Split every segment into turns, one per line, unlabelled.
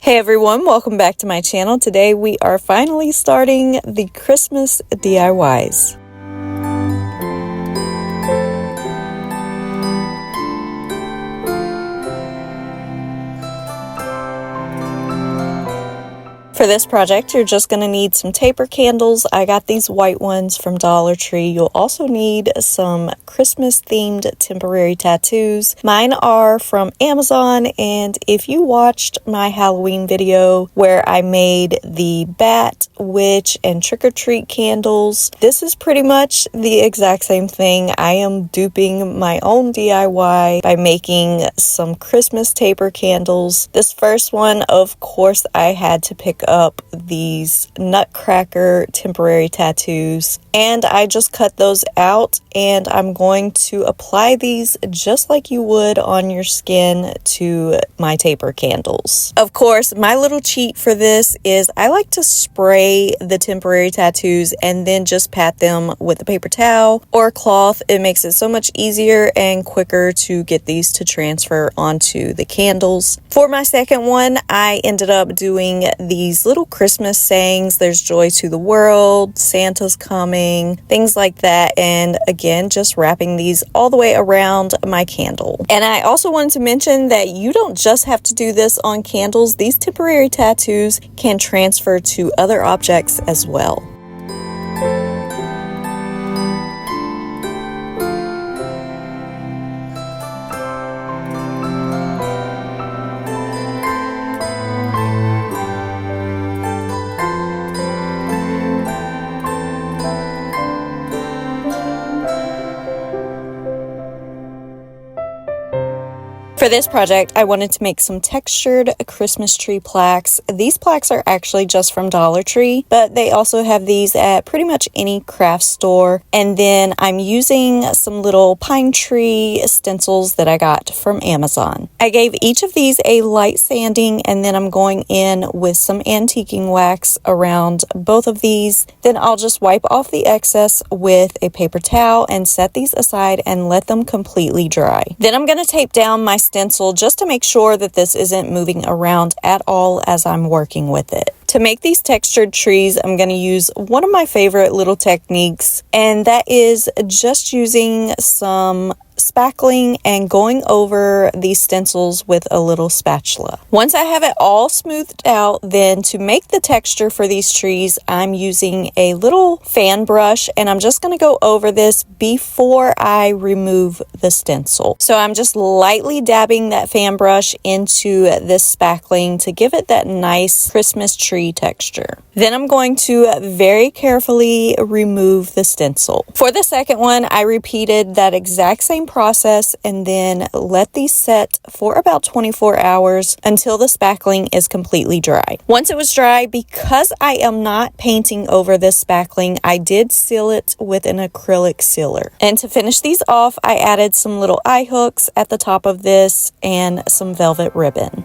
Hey everyone, welcome back to my channel. Today we are finally starting the Christmas DIYs. For this project, you're just going to need some taper candles. I got these white ones from Dollar Tree. You'll also need some Christmas-themed temporary tattoos. Mine are from Amazon, and if you watched my Halloween video where I made the bat, witch, and trick-or-treat candles, this is pretty much the exact same thing. I am duping my own DIY by making some Christmas taper candles. This first one, of course, I had to pick up these nutcracker temporary tattoos, and I just cut those out, and I'm going to apply these just like you would on your skin to my taper candles. Of course, my little cheat for this is I like to spray the temporary tattoos and then just pat them with a paper towel or a cloth. It makes it so much easier and quicker to get these to transfer onto the candles. For my second one, I ended up doing these little Christmas sayings. There's joy to the world, Santa's coming, things like that. And again, just wrapping these all the way around my candle. And I also wanted to mention that you don't just have to do this on candles. These temporary tattoos can transfer to other objects as well. For this project, I wanted to make some textured Christmas tree plaques. These plaques are actually just from Dollar Tree, but they also have these at pretty much any craft store. And then I'm using some little pine tree stencils that I got from Amazon. I gave each of these a light sanding, and then I'm going in with some antiquing wax around both of these. Then I'll just wipe off the excess with a paper towel and set these aside and let them completely dry. Then I'm going to tape down my stencil just to make sure that this isn't moving around at all as I'm working with it. To make these textured trees, I'm going to use one of my favorite little techniques, and that is just using some spackling and going over these stencils with a little spatula. Once I have it all smoothed out, then to make the texture for these trees, I'm using a little fan brush, and I'm just going to go over this before I remove the stencil. So I'm just lightly dabbing that fan brush into this spackling to give it that nice Christmas tree texture. Then I'm going to very carefully remove the stencil. For the second one, I repeated that exact same process and then let these set for about 24 hours until the spackling is completely dry. Once it was dry, because I am not painting over this spackling, I did seal it with an acrylic sealer. And to finish these off, I added some little eye hooks at the top of this and some velvet ribbon.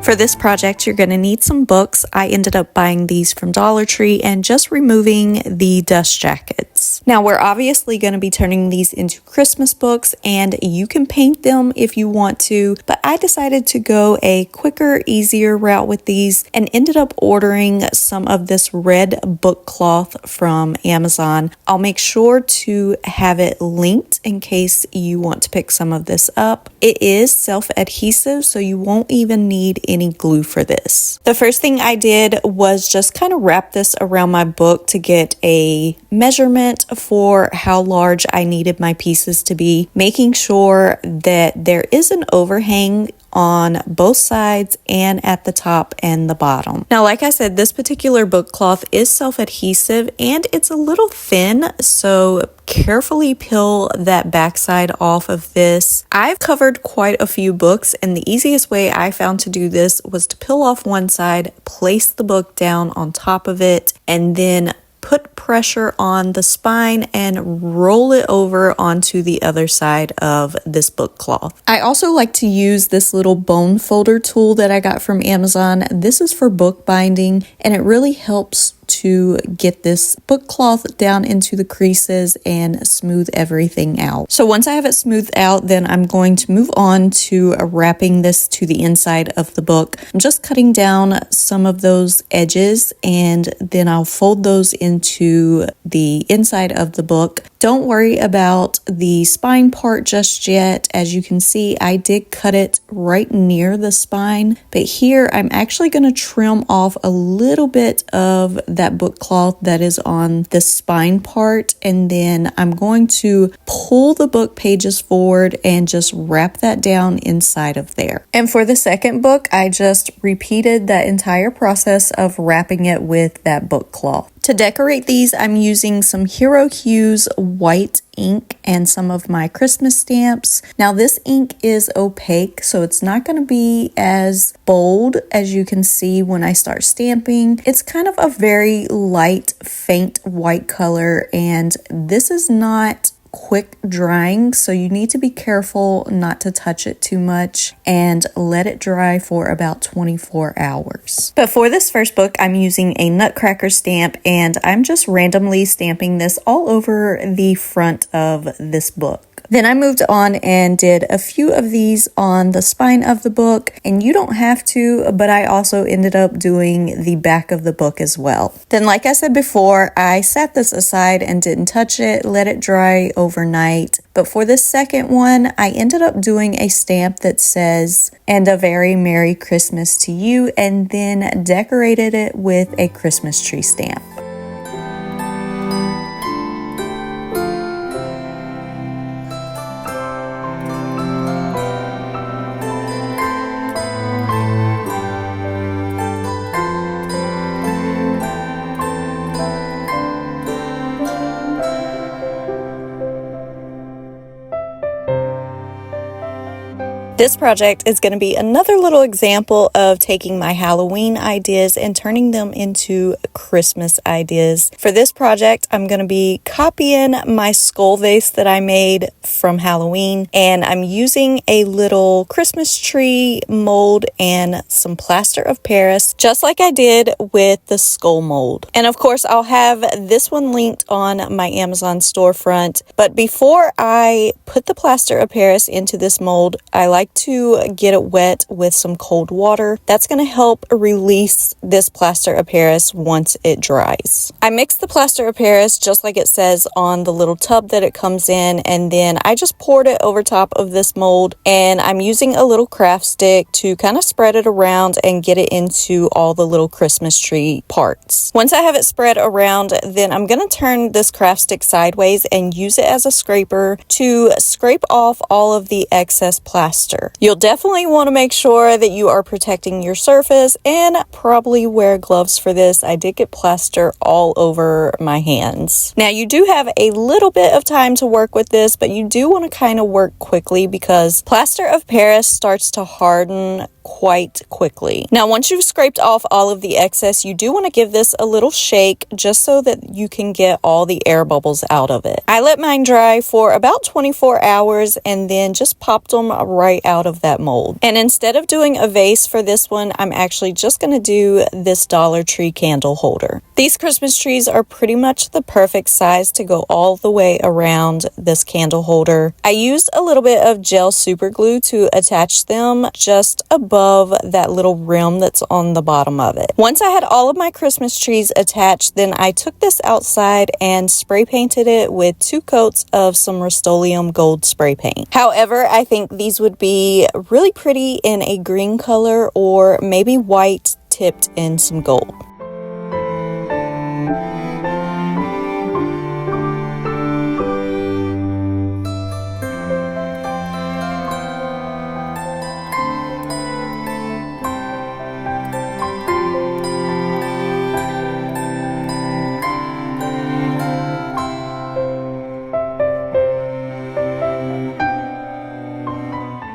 For this project, you're going to need some books. I ended up buying these from Dollar Tree and just removing the dust jackets. Now, we're obviously going to be turning these into Christmas books, and you can paint them if you want to, but I decided to go a quicker, easier route with these and ended up ordering some of this red book cloth from Amazon. I'll make sure to have it linked in case you want to pick some of this up. It is self-adhesive, so you won't even need any glue for this. The first thing I did was just kind of wrap this around my book to get a measurement for how large I needed my pieces to be, making sure that there is an overhang on both sides and at the top and the bottom. Now, like I said, this particular book cloth is self-adhesive and it's a little thin, so carefully peel that backside off of this. I've covered quite a few books, and the easiest way I found to do this was to peel off one side, place the book down on top of it, and then put pressure on the spine and roll it over onto the other side of this book cloth. I also like to use this little bone folder tool that I got from Amazon. This is for book binding, and it really helps to get this book cloth down into the creases and smooth everything out. So once I have it smoothed out, then I'm going to move on to wrapping this to the inside of the book. I'm just cutting down some of those edges, and then I'll fold those into the inside of the book. Don't worry about the spine part just yet. As you can see, I did cut it right near the spine, but here I'm actually going to trim off a little bit of that book cloth that is on the spine part, and then I'm going to pull the book pages forward and just wrap that down inside of there. And for the second book, I just repeated that entire process of wrapping it with that book cloth. To decorate these, I'm using some Hero Hues white ink and some of my Christmas stamps. Now this ink is opaque, so it's not going to be as bold as you can see when I start stamping. It's kind of a very light, faint white color, and this is not quick drying, so you need to be careful not to touch it too much and let it dry for about 24 hours. But for this first book, I'm using a Nutcracker stamp, and I'm just randomly stamping this all over the front of this book. Then I moved on and did a few of these on the spine of the book, and you don't have to, but I also ended up doing the back of the book as well. Then, like I said before, I set this aside and didn't touch it, let it dry overnight. But for the second one, I ended up doing a stamp that says, "And a very Merry Christmas to you," and then decorated it with a Christmas tree stamp. This project is going to be another little example of taking my Halloween ideas and turning them into Christmas ideas. For this project, I'm going to be copying my skull vase that I made from Halloween, and I'm using a little Christmas tree mold and some plaster of Paris, just like I did with the skull mold. And of course, I'll have this one linked on my Amazon storefront. But before I put the plaster of Paris into this mold, I like to get it wet with some cold water. That's going to help release this plaster of Paris once it dries. I mixed the plaster of Paris just like it says on the little tub that it comes in, and then I just poured it over top of this mold, and I'm using a little craft stick to kind of spread it around and get it into all the little Christmas tree parts. Once I have it spread around, then I'm going to turn this craft stick sideways and use it as a scraper to scrape off all of the excess plaster. You'll definitely want to make sure that you are protecting your surface and probably wear gloves for this. I did get plaster all over my hands. Now you do have a little bit of time to work with this, but you do want to kind of work quickly because plaster of Paris starts to harden quite quickly. Now, once you've scraped off all of the excess, you do want to give this a little shake just so that you can get all the air bubbles out of it. I let mine dry for about 24 hours and then just popped them right out of that mold. And instead of doing a vase for this one, I'm actually just going to do this Dollar Tree candle holder. These Christmas trees are pretty much the perfect size to go all the way around this candle holder. I used a little bit of gel super glue to attach them just above that little rim that's on the bottom of it. Once I had all of my Christmas trees attached, then I took this outside and spray painted it with 2 coats of some Rust-Oleum gold spray paint. However, I think these would be really pretty in a green color or maybe white tipped in some gold.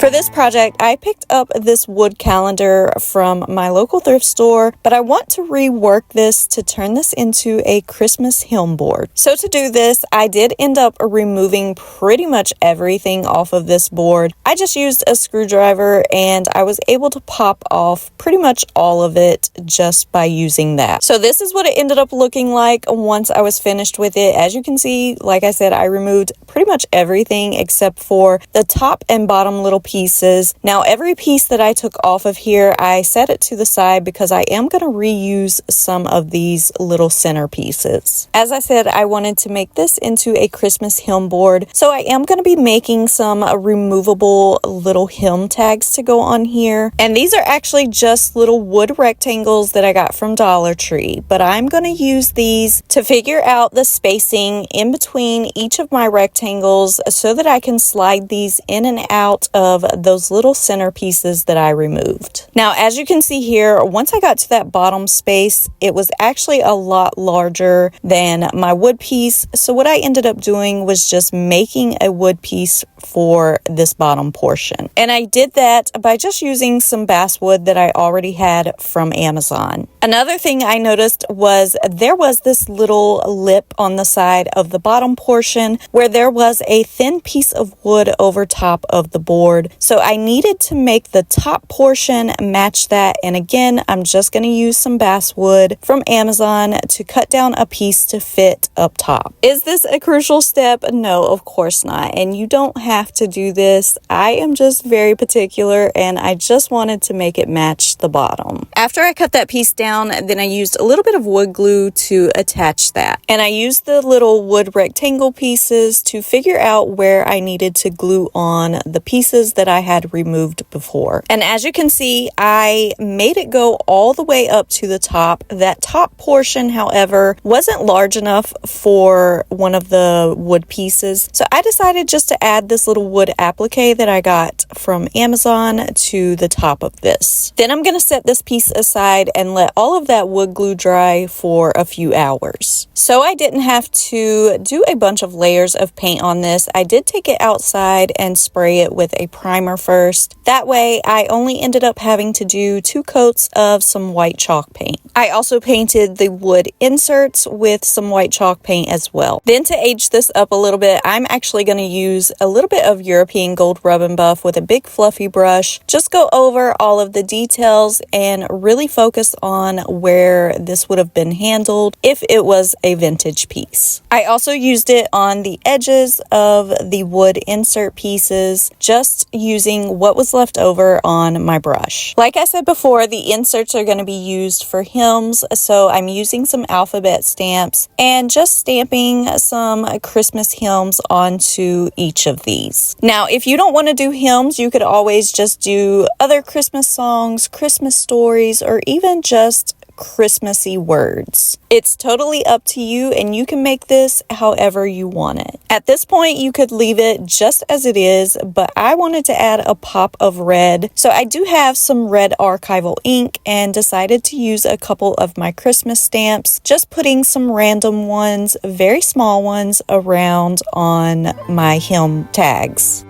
For this project, I picked up this wood calendar from my local thrift store, but I want to rework this to turn this into a Christmas Helm board. So to do this, I did end up removing pretty much everything off of this board. I just used a screwdriver and I was able to pop off pretty much all of it just by using that. So this is what it ended up looking like once I was finished with it. As you can see, like I said, I removed pretty much everything except for the top and bottom little pieces. Now every piece that I took off of here, I set it to the side because I am going to reuse some of these little center pieces. As I said, I wanted to make this into a Christmas Helm board, so I am going to be making some removable little Helm tags to go on here. And these are actually just little wood rectangles that I got from Dollar Tree, but I'm going to use these to figure out the spacing in between each of my rectangles so that I can slide these in and out of those little center pieces that I removed. Now, as you can see here, once I got to that bottom space, it was actually a lot larger than my wood piece. So what I ended up doing was just making a wood piece for this bottom portion. And I did that by just using some basswood that I already had from Amazon. Another thing I noticed was there was this little lip on the side of the bottom portion where there was a thin piece of wood over top of the board. So I needed to make the top portion match that. And again, I'm just going to use some basswood from Amazon to cut down a piece to fit up top. Is this a crucial step? No, of course not. And you don't have to do this. I am just very particular and I just wanted to make it match the bottom. After I cut that piece down, then I used a little bit of wood glue to attach that. And I used the little wood rectangle pieces to figure out where I needed to glue on the pieces that I had removed before. And as you can see, I made it go all the way up to the top. That top portion, however, wasn't large enough for one of the wood pieces. So I decided just to add this little wood applique that I got from Amazon to the top of this. Then I'm going to set this piece aside and let all of that wood glue dry for a few hours. So I didn't have to do a bunch of layers of paint on this. I did take it outside and spray it with a primer first. That way I only ended up having to do 2 coats of some white chalk paint. I also painted the wood inserts with some white chalk paint as well. Then to age this up a little bit, I'm actually going to use a little bit of European Gold Rub and Buff with a big fluffy brush. Just go over all of the details and really focus on where this would have been handled if it was a vintage piece. I also used it on the edges of the wood insert pieces, just using what was left over on my brush. Like I said before, the inserts are going to be used for Helms, so I'm using some alphabet stamps and just stamping some Christmas Helms onto each of these. Now, if you don't want to do Helms, you could always just do other Christmas songs, Christmas stories, or even just Christmassy words. It's totally up to you and you can make this however you want it. At this point, you could leave it just as it is, but I wanted to add a pop of red. So I do have some red archival ink and decided to use a couple of my Christmas stamps, just putting some random ones, very small ones, around on my Helm tags.